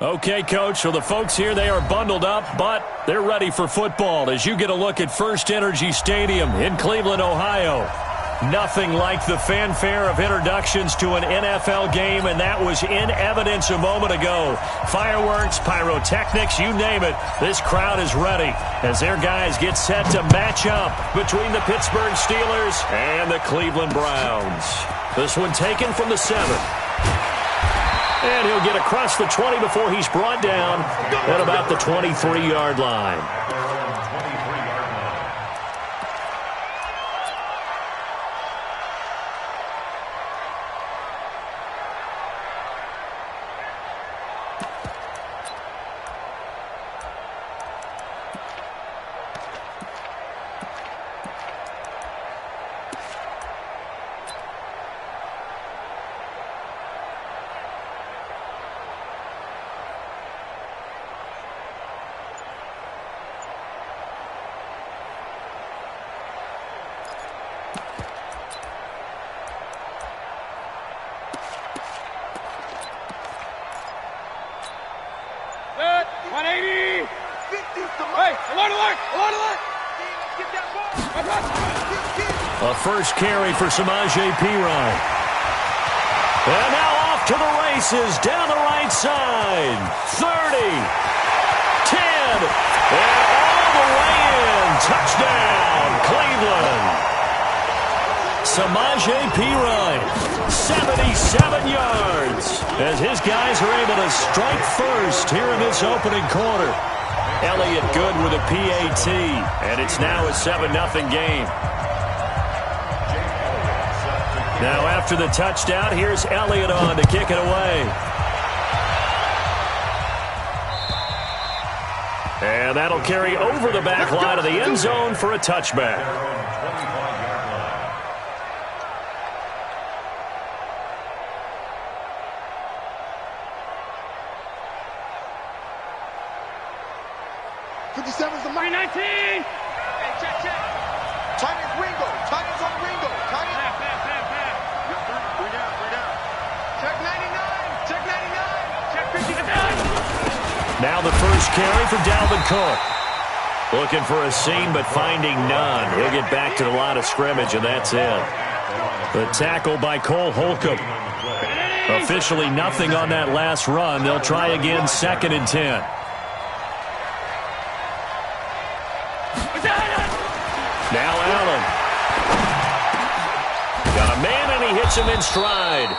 Okay, Coach, so the folks here, they are bundled up, but they're ready for football as you get a look at First Energy Stadium in Cleveland, Ohio. Nothing like the fanfare of introductions to an NFL game, and that was in evidence a moment ago. Fireworks, pyrotechnics, you name it. This crowd is ready as their guys get set to match up between the Pittsburgh Steelers and the Cleveland Browns. This one taken from the 7. And he'll get across the 20 before he's brought down at about the 23-yard line. A first carry for Samaje Perine. And now off to the races down the right side. 30, 10, and all the way in. Touchdown, Cleveland. Samaje Perine, 77 yards, as his guys are able to strike first here in this opening quarter. Elliott good with a PAT, and it's now a 7-0 game. Now after the touchdown, here's Elliott on to kick it away. And that'll carry over the back line of the end zone for a touchback. Now the first carry for Dalvin Cook. Looking for a seam, but finding none. He'll get back to the line of scrimmage, and that's it. The tackle by Cole Holcomb. Officially nothing on that last run. They'll try again, 2nd and 10. Now Allen. Got a man, and he hits him in stride.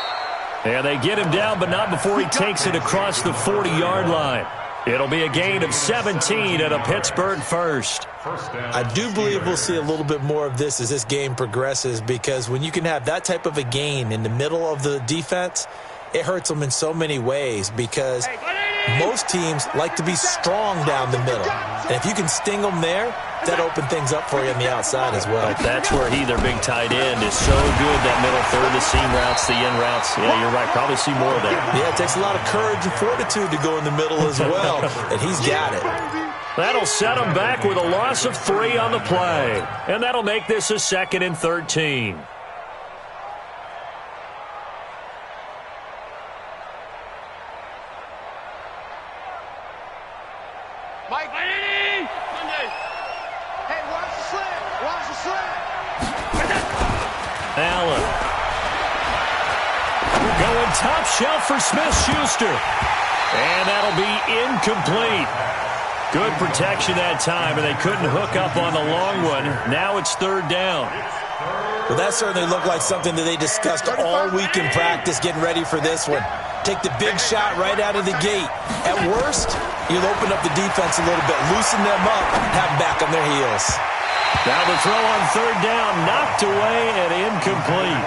And they get him down, but not before he takes it across the 40-yard line. It'll be a gain of 17 and a Pittsburgh first. I do believe we'll see a little bit more of this as this game progresses, because when you can have that type of a gain in the middle of the defense, it hurts them in so many ways, because most teams like to be strong down the middle. And if you can sting them there, that opens things up for you on the outside as well. That's where their big tight end, is so good, that middle third, the seam routes, the in routes. Yeah, you're right. Probably see more of that. Yeah, it takes a lot of courage and fortitude to go in the middle as well, and he's got it. That'll set him back with a loss of 3 on the play. And that'll make this a 2nd and 13. Allen. Going top shelf for Smith-Schuster. And that'll be incomplete. Good protection that time, and they couldn't hook up on the long one. Now it's 3rd down. Well, that certainly looked like something that they discussed all week in practice, getting ready for this one. Take the big shot right out of the gate. At worst, you'll open up the defense a little bit, loosen them up, have them back on their heels. Now the throw on 3rd down, knocked away and incomplete.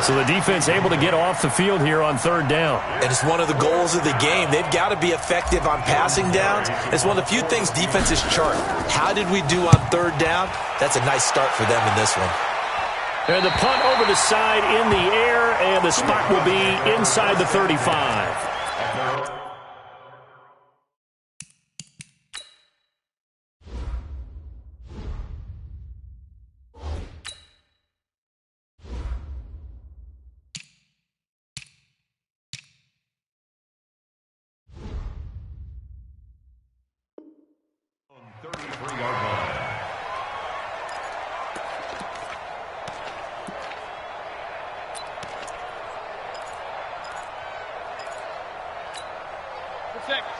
So the defense able to get off the field here on 3rd down. And it's one of the goals of the game. They've got to be effective on passing downs. It's one of the few things defenses chart. How did we do on 3rd down? That's a nice start for them in this one. And the punt over the side in the air, and the spot will be inside the 35.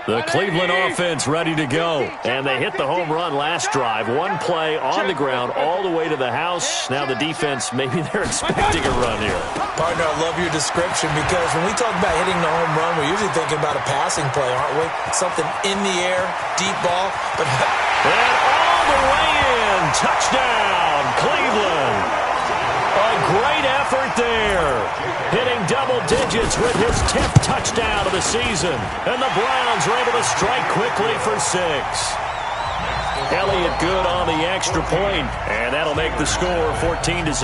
The Cleveland offense ready to go. And they hit the home run last drive. One play on the ground all the way to the house. Now the defense, maybe they're expecting a run here. Partner, I love your description because when we talk about hitting the home run, we're usually thinking about a passing play, aren't we? Something in the air, deep ball. And all the way in. Touchdown, Cleveland. A great effort there. Hitting double digits with his 10th touchdown of the season. And the Browns are able to strike quickly for 6. Elliott good on the extra point, and that'll make the score 14-0.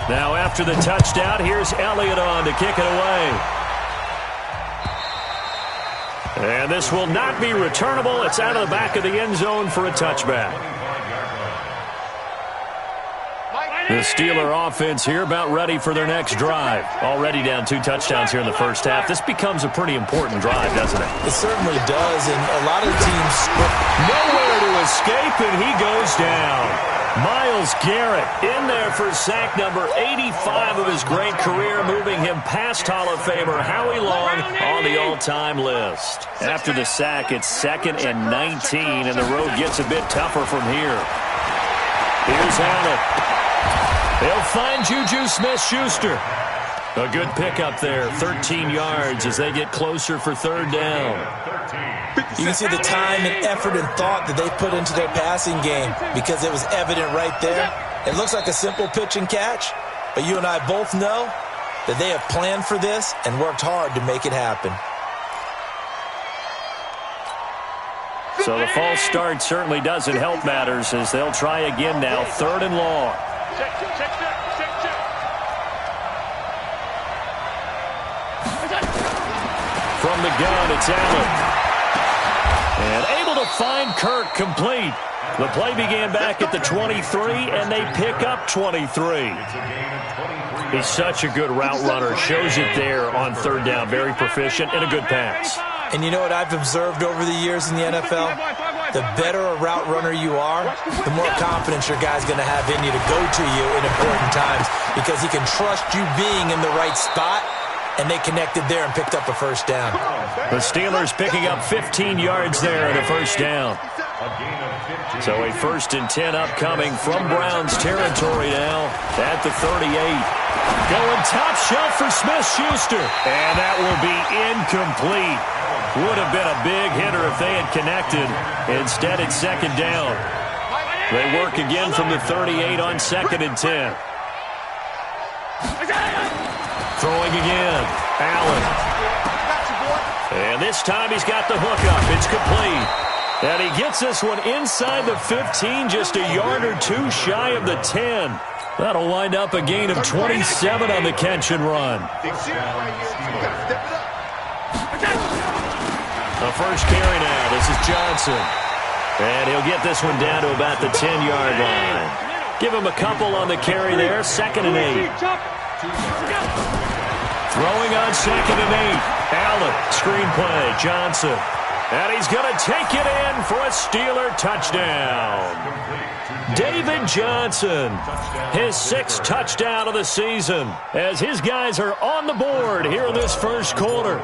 Now after the touchdown, here's Elliott on to kick it away. And this will not be returnable. It's out of the back of the end zone for a touchback. The Steeler offense here about ready for their next drive. Already down 2 touchdowns here in the first half. This becomes a pretty important drive, doesn't it? It certainly does, and a lot of teams... Nowhere to escape, and he goes down. Myles Garrett in there for sack number 85 of his great career, moving him past Hall of Famer Howie Long on the all-time list. After the sack, it's 2nd and 19, and the road gets a bit tougher from here. Here's Allen. They'll find Juju Smith-Schuster. A good pickup there, 13 yards as they get closer for 3rd down. You can see the time and effort and thought that they put into their passing game because it was evident right there. It looks like a simple pitch and catch, but you and I both know that they have planned for this and worked hard to make it happen. So the false start certainly doesn't help matters as they'll try again now, 3rd and long. From the gun, it's Allen. And able to find Kirk complete. The play began back at the 23, and they pick up 23. He's such a good route runner. Shows it there on 3rd down. Very proficient and a good pass. And you know what I've observed over the years in the NFL? The better a route runner you are, the more confidence your guy's going to have in you to go to you in important times because he can trust you being in the right spot, and they connected there and picked up a 1st down. The Steelers picking up 15 yards there and a 1st down. So a 1st and 10 upcoming from Browns territory now at the 38. Going top shelf for Smith-Schuster. And that will be incomplete. Would have been a big hitter if they had connected. Instead, it's 2nd down. They work again from the 38 on 2nd and 10. Throwing again. Allen. And this time he's got the hookup. It's complete. And he gets this one inside the 15, just a yard or 2 shy of the 10. That'll wind up a gain of 27 on the catch and run. The first carry now. This is Johnson. And he'll get this one down to about the 10-yard line. Give him a couple on the carry there. 2nd and 8. Throwing on 2nd and 8. Allen, screen play. Johnson. And he's going to take it in for a Steeler touchdown. David Johnson, his 6th touchdown of the season, as his guys are on the board here in this first quarter.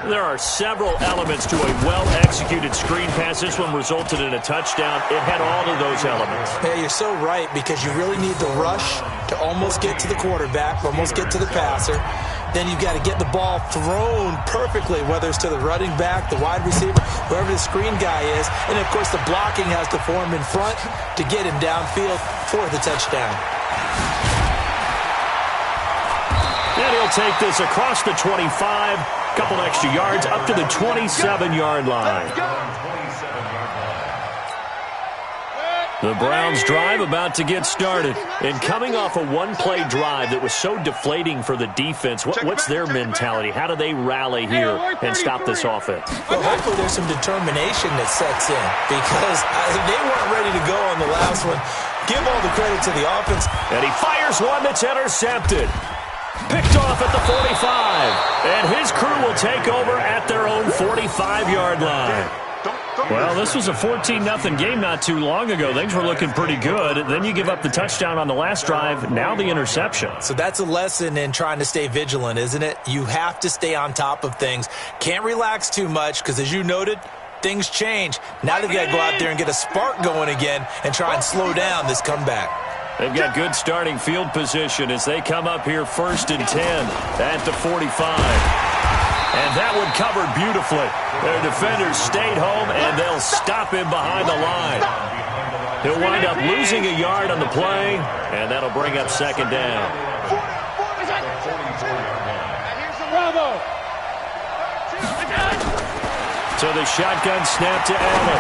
There are several elements to a well-executed screen pass. This one resulted in a touchdown. It had all of those elements. Yeah, you're so right because you really need the rush to almost get to the quarterback, almost get to the passer. Then you've got to get the ball thrown perfectly, whether it's to the running back, the wide receiver, whoever the screen guy is. And, of course, the blocking has to form in front to get him downfield for the touchdown. And he'll take this across the 25, couple extra yards, up to the 27-yard line. The Browns drive about to get started. And coming off a one-play drive that was so deflating for the defense, what's their mentality? How do they rally here and stop this offense? Well, hopefully there's some determination that sets in because they weren't ready to go on the last one. Give all the credit to the offense. And he fires one that's intercepted. Picked off at the 45. And his crew will take over at their own 45-yard line. Well, this was a 14-0 game not too long ago. Things were looking pretty good. Then you give up the touchdown on the last drive. Now the interception. So that's a lesson in trying to stay vigilant, isn't it? You have to stay on top of things. Can't relax too much because, as you noted, things change. Now they've got to go out there and get a spark going again and try and slow down this comeback. They've got good starting field position as they come up here 1st and 10 at the 45. And that one covered beautifully. Their defenders stayed home, and they'll stop him behind the line. He'll wind up losing a yard on the play, and that'll bring up 2nd down. So the shotgun snap to Allen.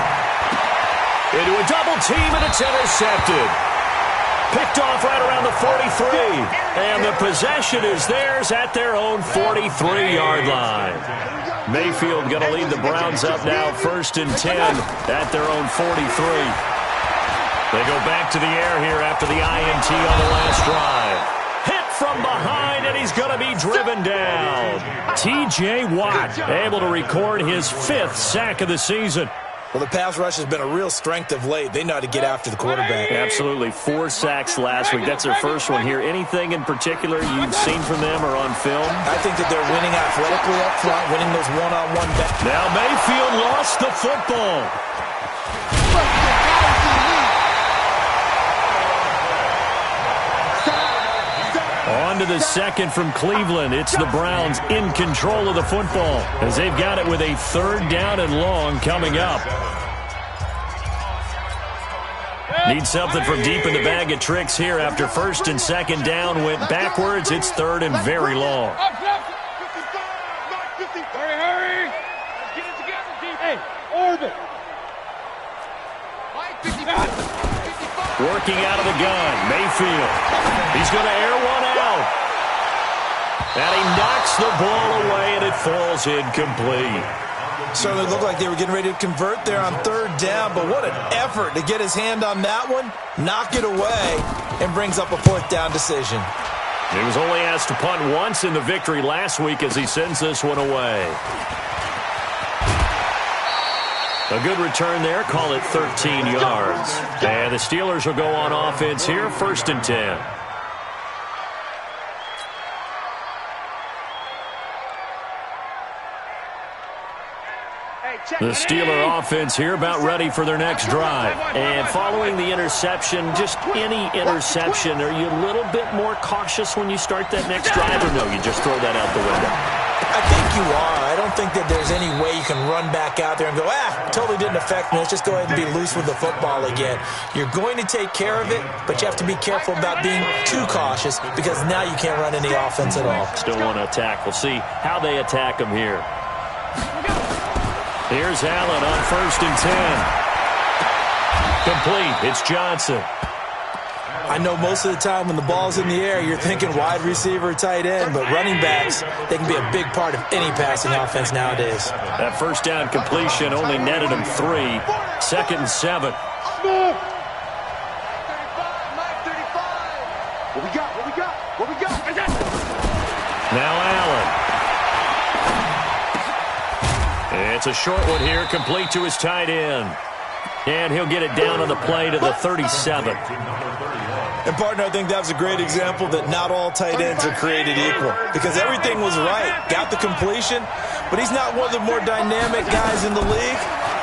Into a double team, and it's intercepted. Picked off right around the 43. And the possession is theirs at their own 43-yard line. Mayfield going to lead the Browns up now 1st and 10 at their own 43. They go back to the air here after the INT on the last drive. Hit from behind, and he's going to be driven down. T.J. Watt able to record his 5th sack of the season. Well, the pass rush has been a real strength of late. They know how to get after the quarterback. Absolutely. 4 sacks last week. That's their first one here. Anything in particular you've seen from them or on film? I think that they're winning athletically up front, winning those one-on-one battles. Now Mayfield lost the football. On to the second from Cleveland. It's the Browns in control of the football as they've got it with a 3rd down and long coming up. Need something from deep in the bag of tricks here after 1st and 2nd down went backwards. It's 3rd and very long. Hurry! Get it together, deep. Hey, orbit. Working out of the gun, Mayfield. He's going to air one out. And he knocks the ball away, and it falls incomplete. Certainly looked like they were getting ready to convert there on 3rd down, but what an effort to get his hand on that one, knock it away, and brings up a 4th down decision. He was only asked to punt once in the victory last week as he sends this one away. A good return there. Call it 13 yards. And the Steelers will go on offense here. 1st and 10. The Steeler offense here about ready for their next drive. And following the interception, just any interception, are you a little bit more cautious when you start that next drive, or no, you just throw that out the window? I think you are. I don't think that there's any way you can run back out there and go, totally didn't affect me. Let's just go ahead and be loose with the football again. You're going to take care of it, but you have to be careful about being too cautious because now you can't run any offense at all. Still want to attack. We'll see how they attack them here. Here's Allen on 1st and 10. Complete. It's Johnson. I know most of the time when the ball's in the air, you're thinking wide receiver, tight end, but running backs, they can be a big part of any passing offense nowadays. That 1st down completion only netted him 3. 2nd and 7. What we got? Now Allen. It's a short one here, complete to his tight end. And he'll get it down on the play to the 37. And, partner, I think that was a great example that not all tight ends are created equal because everything was right. Got the completion, but he's not one of the more dynamic guys in the league.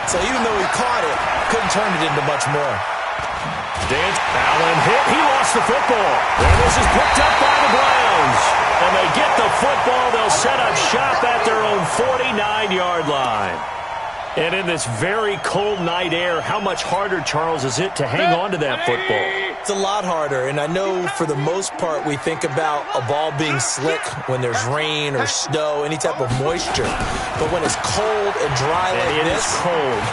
So even though he caught it, couldn't turn it into much more. Allen hit. He lost the football. And this is picked up by the Browns. And they get the football. They'll set up shop at their own 49-yard line. And in this very cold night air, how much harder, Charles, is it to hang on to that football? It's a lot harder, and I know for the most part we think about a ball being slick when there's rain or snow, any type of moisture. But when it's cold and dry like this,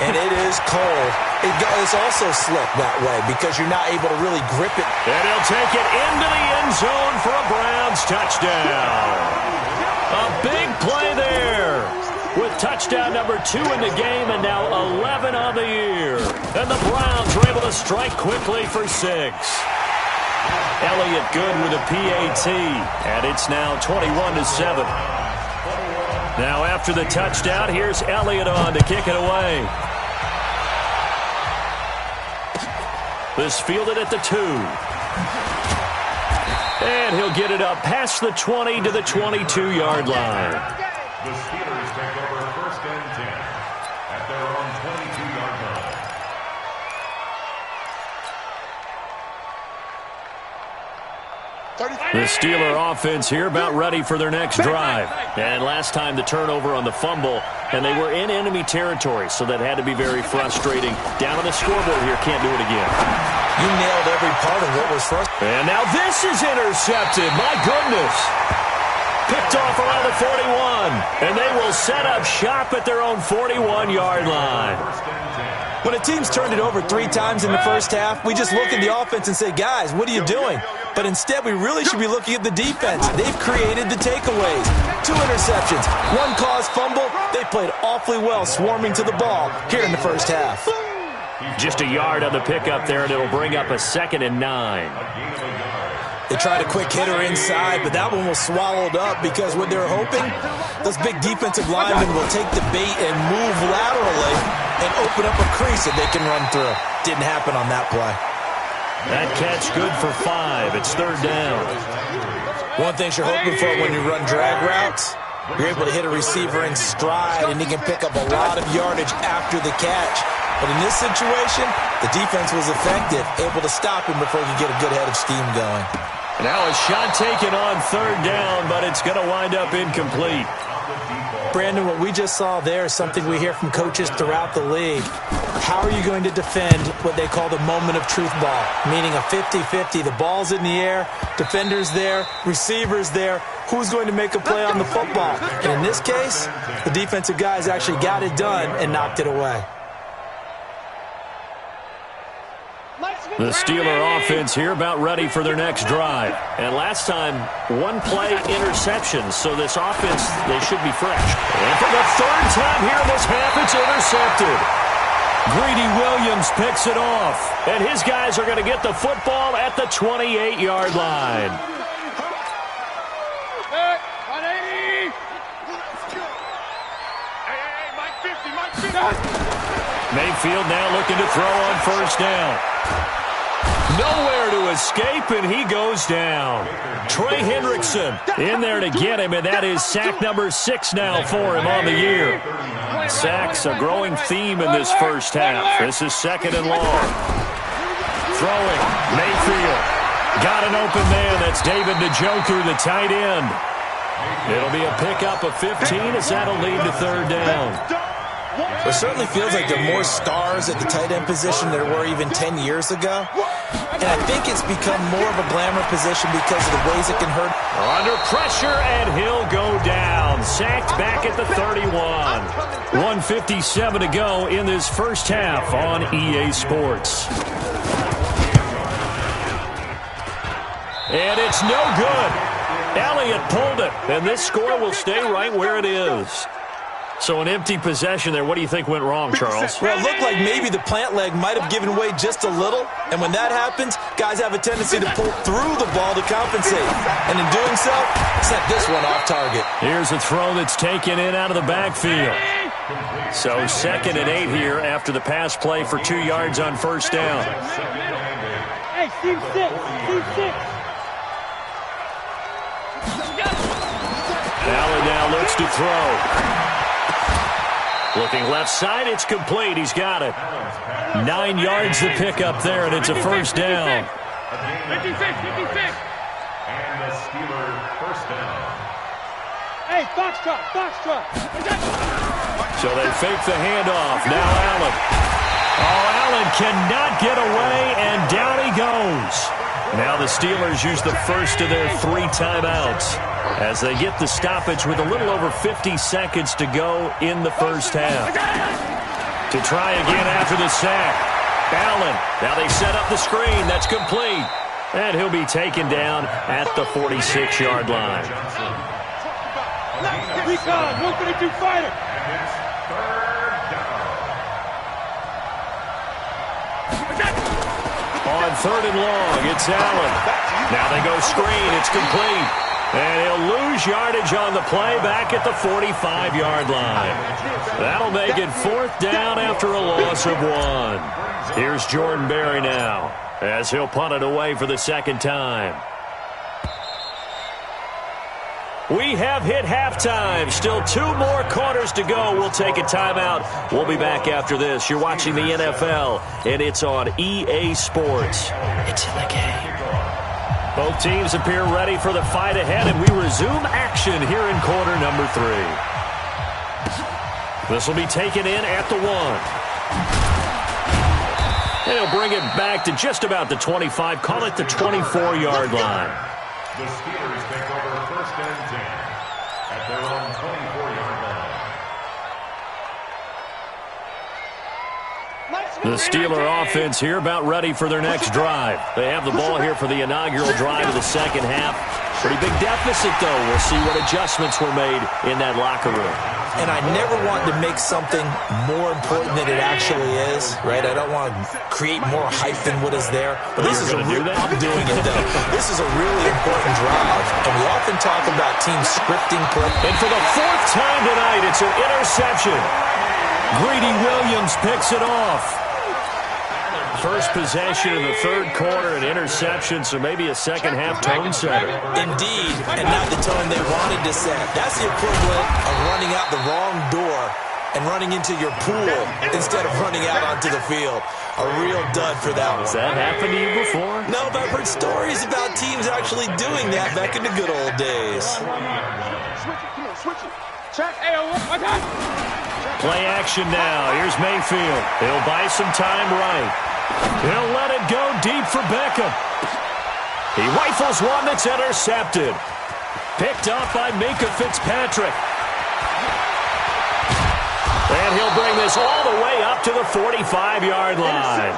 and it is cold, it's also slick that way because you're not able to really grip it. And he'll take it into the end zone for a Browns touchdown. A big play there. With touchdown number 2 in the game and now 11 on the year. And the Browns are able to strike quickly for 6. Elliott good with a PAT. And it's now 21-7. Now after the touchdown, here's Elliott on to kick it away. This fielded at the 2. And he'll get it up past the 20 to the 22-yard line. The Steelers take over 1st and 10 at their own 22-yard line. The Steeler offense here about ready for their next drive. And last time the turnover on the fumble, and they were in enemy territory, so that had to be very frustrating. Down on the scoreboard here, can't do it again. You nailed every part of what was frustrating. And now this is intercepted. My goodness. Picked off around the 41. And they will set up shop at their own 41-yard line. When a team's turned it over 3 times in the first half, we just look at the offense and say, guys, what are you doing? But instead, we really should be looking at the defense. They've created the takeaways. 2 interceptions, 1 caused fumble. They played awfully well swarming to the ball here in the first half. Just a yard on the pickup there, and it'll bring up a 2nd and 9. They tried a quick hitter inside, but that one was swallowed up because what they're hoping, those big defensive linemen will take the bait and move laterally and open up a crease that they can run through. Didn't happen on that play. That catch good for 5. It's 3rd down. One thing you're hoping for when you run drag routes, you're able to hit a receiver in stride, and he can pick up a lot of yardage after the catch. But in this situation, the defense was effective, able to stop him before he could get a good head of steam going. Now a shot taken on 3rd down, but it's going to wind up incomplete. Brandon, what we just saw there is something we hear from coaches throughout the league. How are you going to defend what they call the moment of truth ball, meaning a 50-50? The ball's in the air, defenders there, receivers there. Who's going to make a play on the football? And in this case, the defensive guys actually got it done and knocked it away. The Steeler offense here about ready for their next drive. And last time, 1 play interception, so this offense, they should be fresh. And for the 3rd time here in this half, it's intercepted. Greedy Williams picks it off, and his guys are going to get the football at the 28-yard line. Hey, Mike 50, Mike 50. Mayfield now looking to throw on 1st down. Nowhere to escape, and he goes down. Trey Hendrickson in there to get him, and that is sack number 6 now for him on the year. Sacks a growing theme in this first half. This is 2nd and long. Throwing, Mayfield. Got an open man. That's David Njoku, the tight end. It'll be a pickup of 15 as that'll lead to 3rd down. It certainly feels like there are more stars at the tight end position than there were even 10 years ago. And I think it's become more of a glamour position because of the ways it can hurt. Under pressure, and he'll go down. Sacked back at the 31. 1:57 to go in this first half on EA Sports. And it's no good. Elliott pulled it, and this score will stay right where it is. So an empty possession there. What do you think went wrong, Charles? Well, it looked like maybe the plant leg might have given way just a little. And when that happens, guys have a tendency to pull through the ball to compensate. And in doing so, set this one off target. Here's a throw that's taken in out of the backfield. So 2nd and 8 here after the pass play for 2 yards on 1st down. Hey, team 6, team 6. Allen now looks to throw. Looking left side, it's complete. He's got it. 9 yards to pick up there, and it's a 1st down. 56, 56. And the Steeler 1st down. Hey, Foxtrot, Foxtrot. So they fake the handoff. Now Allen. Oh, Allen cannot get away, and down he goes. Now the Steelers use the first of their 3 timeouts as they get the stoppage with a little over 50 seconds to go in the first half. To try again after the sack. Allen. Now they set up the screen. That's complete. And he'll be taken down at the 46-yard line. Recon, 132 fighter. On 3rd and long, it's Allen. Now they go screen. It's complete. And he'll lose yardage on the play back at the 45-yard line. That'll make it 4th down after a loss of 1. Here's Jordan Berry now. as he'll punt it away for the second time. We have hit halftime. Still 2 more quarters to go. We'll take a timeout. We'll be back after this. You're watching the NFL, and it's on EA Sports. It's in the game. Both teams appear ready for the fight ahead, and we resume action here in quarter number 3. This will be taken in at the 1. And he'll bring it back to just about the 25, call it the 24-yard line. The Steelers take over first and 10 at their own 24-yard line. The Steeler offense here about ready for their next drive. They have the ball here for the inaugural drive of the second half. Pretty big deficit, though. We'll see what adjustments were made in that locker room. And I never want to make something more important than it actually is, right? I don't want to create more hype than what is there. But this is I'm doing it, though. This is a really important drive. And we often talk about teams scripting play. And for the 4th time tonight, it's an interception. Greedy Williams picks it off. First possession of the 3rd quarter, an interception, so maybe a second-half tone setter. Indeed, and not the tone they wanted to set. That's the equivalent of running out the wrong door and running into your pool instead of running out onto the field. A real dud for that one. Has that happened to you before? No, but I've heard stories about teams actually doing that back in the good old days. Play action now. Here's Mayfield. He'll buy some time right. He'll let it go deep for Beckham. He rifles one that's intercepted. Picked up by Minka Fitzpatrick. And he'll bring this all the way up to the 45-yard line.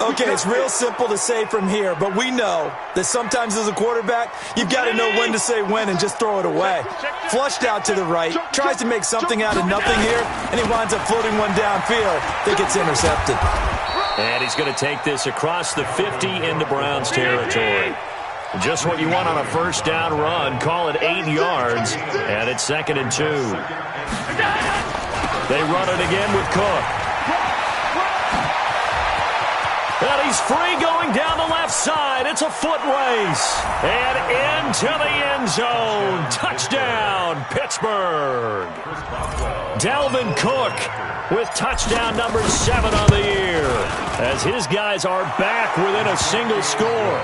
Okay, it's real simple to say from here, but we know that sometimes as a quarterback, you've got to know when to say when and just throw it away. Flushed out to the right, tries to make something out of nothing here, and he winds up floating one downfield that gets intercepted. And he's going to take this across the 50 into Browns territory. Just what you want on a first down run. Call it 8 yards, and it's 2nd and 2. They run it again with Cook. And he's free going down the left side. It's a foot race. And into the end zone. Touchdown, Pittsburgh. Dalvin Cook with touchdown number 7 on the year, as his guys are back within a single score.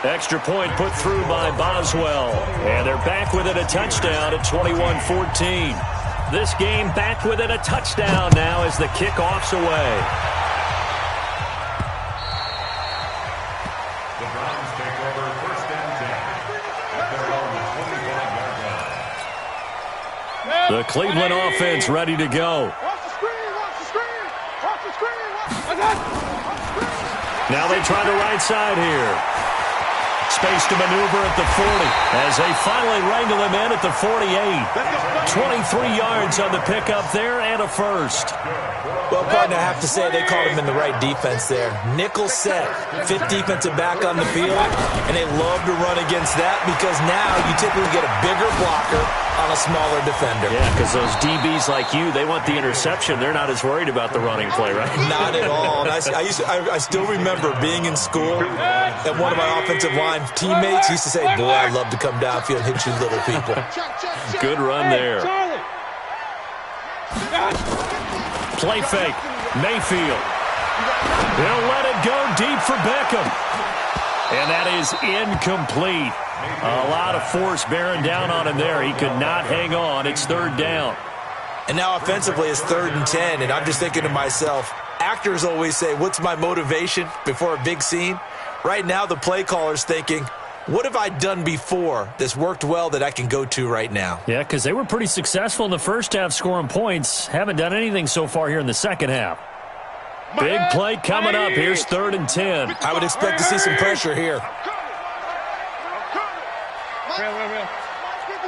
Extra point put through by Boswell, and they're back within a touchdown at 21-14. This game back within a touchdown now as the kickoff's away. The Browns take over first and 10 at their own 25-yard line. The Cleveland offense ready to go. Now they try the right side here. Space to maneuver at the 40 as they finally wrangle him in at the 48. 23 yards on the pickup there and a first. Well, partner, I have to say they called him in the right defense there. Nickel set, 5th defensive back on the field, and they love to run against that because now you typically get a bigger blocker on a smaller defender. Yeah, because those DBs like you, they want the interception. They're not as worried about the running play, right? Not at all. And I still remember being in school, and one of my offensive line teammates used to say, boy, I'd love to come downfield and hit you little people. Good run there. Play fake. Mayfield. They'll let it go deep for Beckham. And that is incomplete. A lot of force bearing down on him there. He could not hang on. It's 3rd down. And now offensively it's 3rd and 10, and I'm just thinking to myself, actors always say, what's my motivation before a big scene? Right now the play caller's thinking, what have I done before that's worked well that I can go to right now? Yeah, because they were pretty successful in the first half scoring points. Haven't done anything so far here in the second half. Big play coming up. Here's 3rd and 10. I would expect to see some pressure here.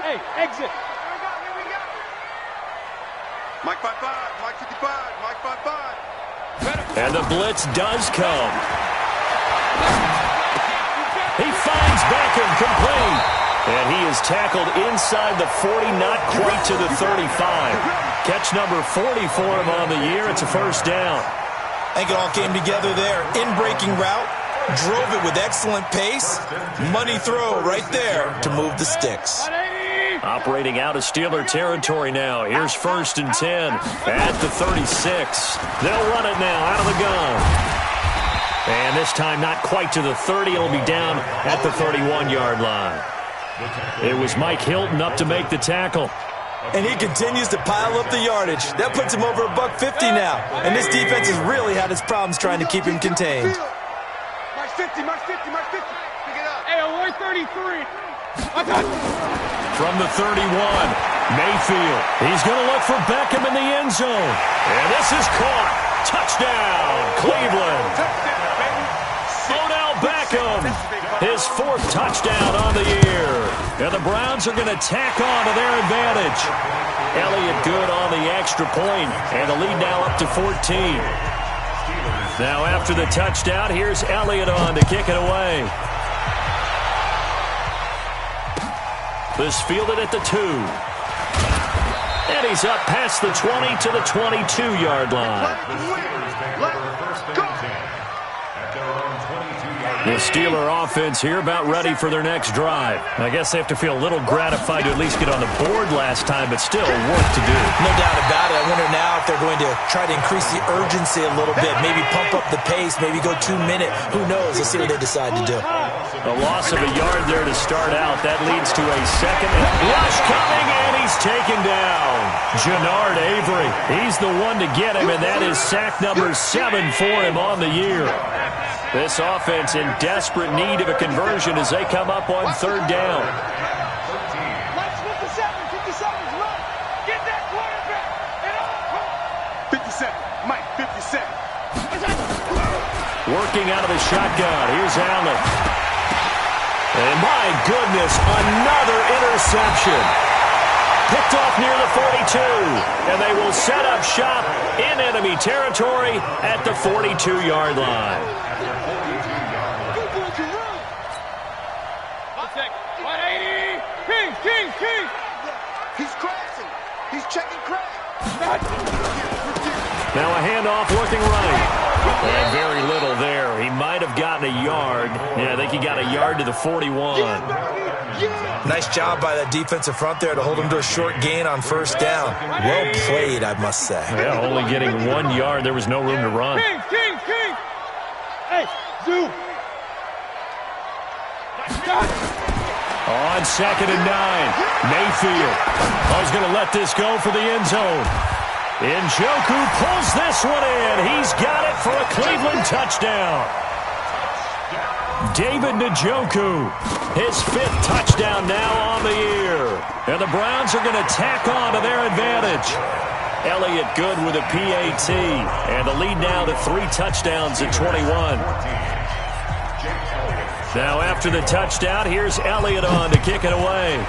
Hey, exit. Mike 55, Mike 55, Mike 55. And the blitz does come. He finds Beckham complete. And he is tackled inside the 40, not quite to the 35. Catch number 40 for him on the year. It's a first down. I think it all came together there. In-breaking route, drove it with excellent pace. Money throw right there to move the sticks. Operating out of Steeler territory now. Here's 1st and 10 at the 36. They'll run it now out of the gun. And this time not quite to the 30. It'll be down at the 31-yard line. It was Mike Hilton up to make the tackle. And he continues to pile up the yardage. That puts him over $150 now. And this defense has really had its problems trying to keep him contained. March 50, March 50, March 50. Pick it up. Hey, we're 33. From the 31, Mayfield. He's going to look for Beckham in the end zone. And this is caught. Touchdown, Cleveland. Odell Beckham, his 4th touchdown on the year. And the Browns are going to tack on to their advantage. Elliott good on the extra point, and the lead now up to 14. Now after the touchdown, here's Elliott on to kick it away. This fielded at the 2. And he's up past the 20 to the 22-yard line. The Steeler offense here about ready for their next drive. I guess they have to feel a little gratified to at least get on the board last time, but still work to do. No doubt about it. I wonder now if they're going to try to increase the urgency a little bit, maybe pump up the pace, maybe go 2-minute. Who knows? Let's see what they decide to do. A loss of a yard there to start out. That leads to a second rush coming, and he's taken down. Jannard Avery. He's the one to get him, and that is sack number 7 for him on the year. This offense in desperate need of a conversion as they come up on 3rd down. 57, 57's run. Get that quarterback. And 57, Mike, 57. Working out of the shotgun. Here's Allen. And my goodness, another interception. Picked off near the 42. And they will set up shop in enemy territory at the 42-yard line. King. He's crashing. He's checking crash. Now a handoff looking right. And very little there. He might have gotten a yard. Yeah, I think he got a yard to the 41. Nice job by that defensive front there to hold him to a short gain on 1st down. Well played, I must say. Yeah, only getting 1 yard. There was no room to run. King. Hey, Zoo. On 2nd and 9, Mayfield. He's going to let this go for the end zone. Njoku pulls this one in. He's got it for a Cleveland touchdown. David Njoku, his 5th touchdown now on the year. And the Browns are going to tack on to their advantage. Elliott good with a PAT. And the lead now to 3 touchdowns at 21. Now after the touchdown, here's Elliott on to kick it away.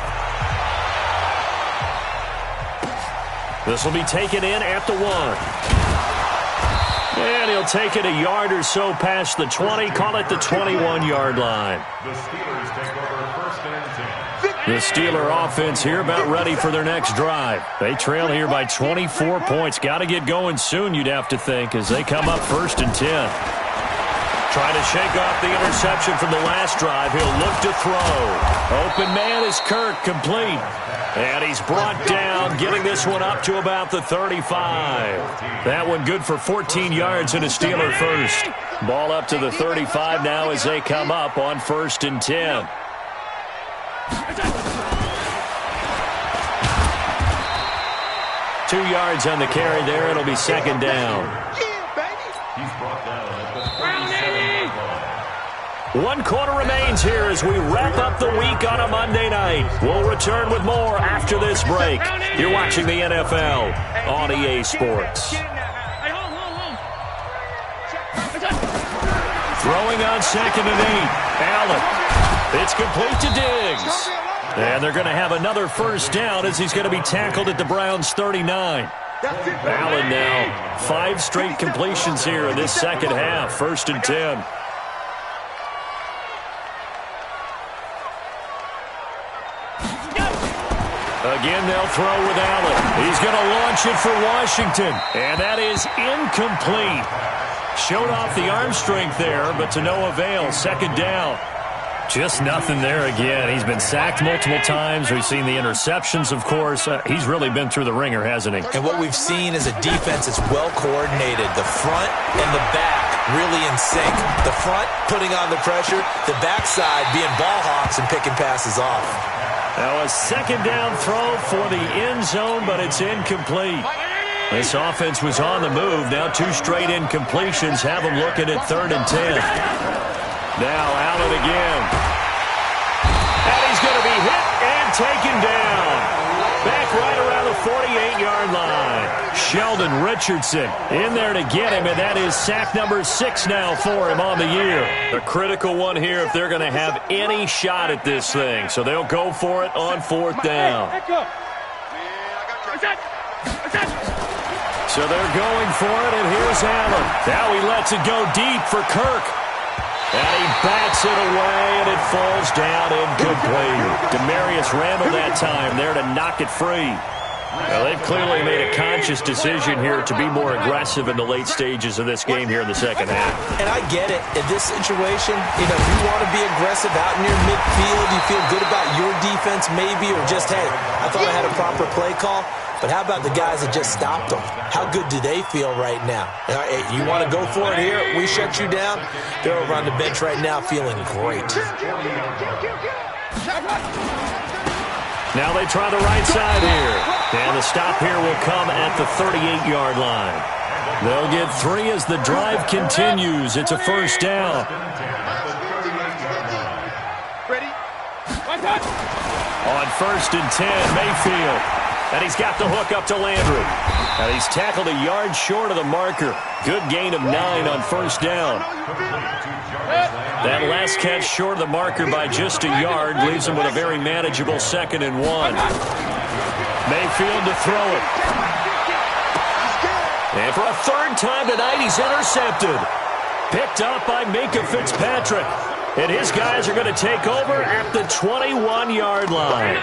This will be taken in at the 1. And he'll take it a yard or so past the 20, call it the 21-yard line. The Steeler offense here about ready for their next drive. They trail here by 24 points. Got to get going soon, you'd have to think, as they come up 1st and 10. Trying to shake off the interception from the last drive. He'll look to throw. Open man is Kirk, complete. And he's brought down, getting this one up to about the 35. That one good for 14 yards and a Steeler first. Ball up to the 35 now as they come up on 1st and 10. Two yards on the carry there. It'll be 2nd down. 1 quarter remains here as we wrap up the week on a Monday night. We'll return with more after this break. You're watching the NFL on EA Sports. Throwing on 2nd and 8. Allen. It's complete to Diggs. And they're going to have another 1st down as he's going to be tackled at the Browns' 39. Allen now 5 straight completions here in this 2nd half. 1st and 10. Again, they'll throw with Allen. He's going to launch it for Washington. And that is incomplete. Showed off the arm strength there, but to no avail. Second down. Just nothing there again. He's been sacked multiple times. We've seen the interceptions, of course. He's really been through the ringer, hasn't he? And what we've seen is a defense that's well coordinated. The front and the back really in sync. The front putting on the pressure, the backside being ball hawks and picking passes off. Now a second down throw for the end zone, but it's incomplete. This offense was on the move. Now 2 straight incompletions have them looking at 3rd and 10. Now Allen again. And he's going to be hit and taken down. Back right around the 48-yard line. Sheldon Richardson in there to get him, and that is sack number 6 now for him on the year. A critical one here if they're going to have any shot at this thing. So they'll go for it on 4th down. So they're going for it, and here's Allen. Now he lets it go deep for Kirk. And he bats it away, and it falls down incomplete. Demarius Randall that time there to knock it free. Now, they've clearly made a conscious decision here to be more aggressive in the late stages of this game here in the second half. And I get it. In this situation, if you want to be aggressive out near midfield, you feel good about your defense maybe, or just, hey, I thought I had a proper play call. But how about the guys that just stopped them? How good do they feel right now? You want to go for it here? We shut you down? They're over on the bench right now feeling great. Now they try the right side here. And the stop here will come at the 38-yard line. They'll get 3 as the drive continues. It's a first down. Ready? On 1st and 10, Mayfield. And he's got the hook up to Landry. And he's tackled a yard short of the marker. Good gain of 9 on 1st down. That last catch short of the marker by just a yard leaves him with a very manageable 2nd and 1. Mayfield to throw it. And for a 3rd time tonight, he's intercepted. Picked up by Minkah Fitzpatrick. And his guys are going to take over at the 21-yard line.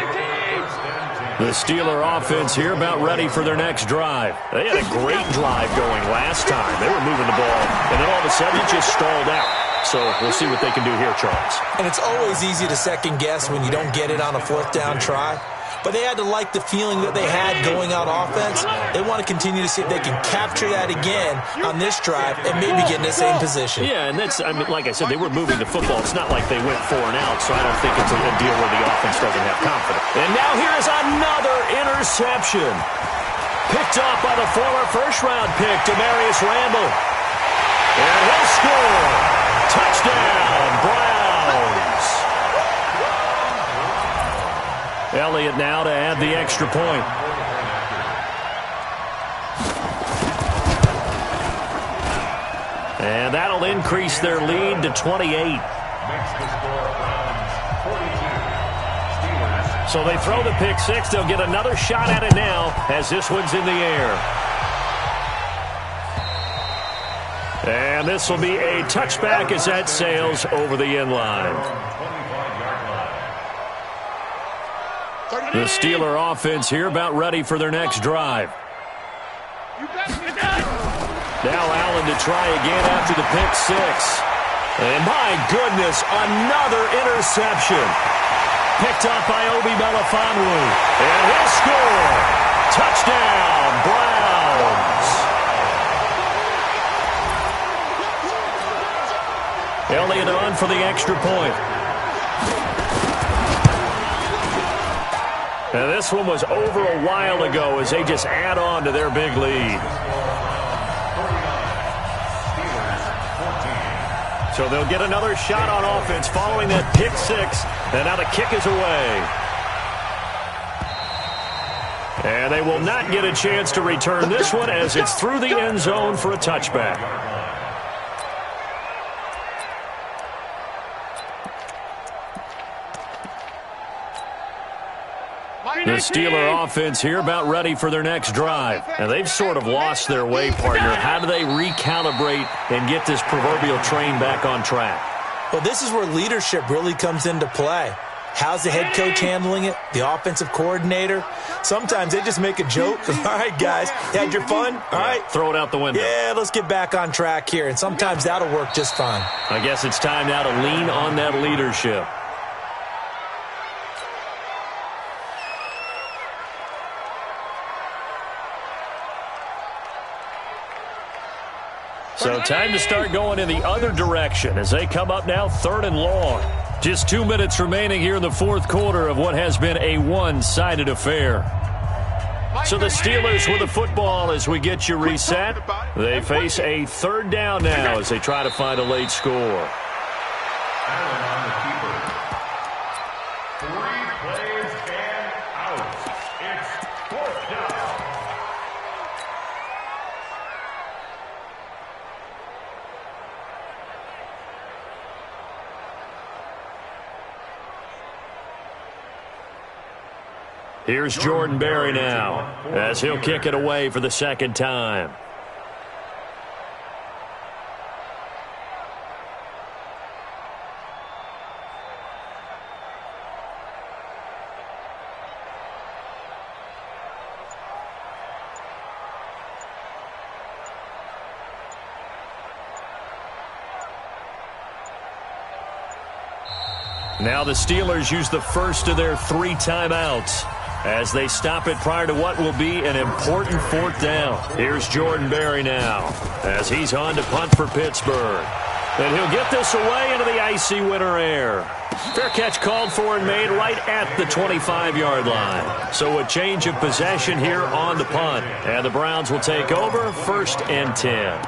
The Steeler offense here about ready for their next drive. They had a great drive going last time. They were moving the ball, and then all of a sudden it just stalled out. So we'll see what they can do here, Charles. And it's always easy to second guess when you don't get it on a 4th down try. But they had to like the feeling that they had going out offense. They want to continue to see if they can capture that again on this drive and maybe get in the same position. Yeah, and that's, I mean, like I said, they were moving the football. It's not like they went 4 and out, so I don't think it's a deal where the offense doesn't have confidence. And now here is another interception. Picked up by the former 1st-round pick, Demarius Randall. And he'll score. Touchdown, Browns. Elliott now to add the extra point. And that'll increase their lead to 28. So they throw the pick 6. They'll get another shot at it now as this one's in the air. And this will be a touchback as that sails over the end line. The Steeler offense here about ready for their next drive. Now Allen to try again after the pick 6. And my goodness, another interception. Picked up by Obi Melifonwu. And he'll score. Touchdown, Browns. Elliott on for the extra point. Now this one was over a while ago as they just add on to their big lead. So they'll get another shot on offense following that pick 6. And now the kick is away. And they will not get a chance to return this one as it's through the end zone for a touchback. The Steeler offense here about ready for their next drive. And they've sort of lost their way, partner. How do they recalibrate and get this proverbial train back on track? Well, this is where leadership really comes into play. How's the head coach handling it? The offensive coordinator? Sometimes they just make a joke. All right, guys, you had your fun? All right. Throw it out the window. Yeah, let's get back on track here. And sometimes that'll work just fine. I guess it's time now to lean on that leadership. So time to start going in the other direction as they come up now 3rd and long. Just 2 minutes remaining here in the 4th quarter of what has been a one-sided affair. So the Steelers with the football as we get you reset. They face a 3rd down now as they try to find a late score. Allen on the keeper. 3 plays and out. It's 4th down. Here's Jordan Berry now as he'll kick it away for the 2nd time. Now the Steelers use the first of their 3 timeouts as they stop it prior to what will be an important 4th down. Here's Jordan Berry now as he's on to punt for Pittsburgh. And he'll get this away into the icy winter air. Fair catch called for and made right at the 25-yard line. So a change of possession here on the punt. And the Browns will take over 1st and 10.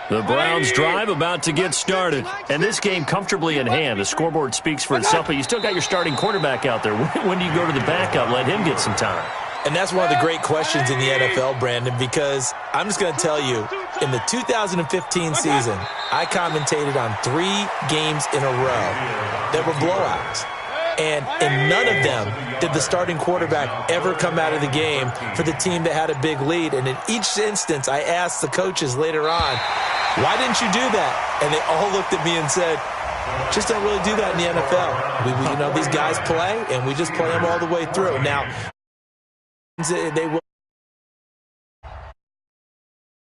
The Browns drive about to get started. And this game comfortably in hand. The scoreboard speaks for itself, but you still got your starting quarterback out there. When do you go to the backup? Let him get some time. And that's one of the great questions in the NFL, Brandon, because I'm just going to tell you, in the 2015 season, I commentated on 3 games in a row that were blowouts. And in none of them did the starting quarterback ever come out of the game for the team that had a big lead. And in each instance, I asked the coaches later on, why didn't you do that? And they all looked at me and said, just don't really do that in the NFL. These guys play, and we just play them all the way through. Now, they will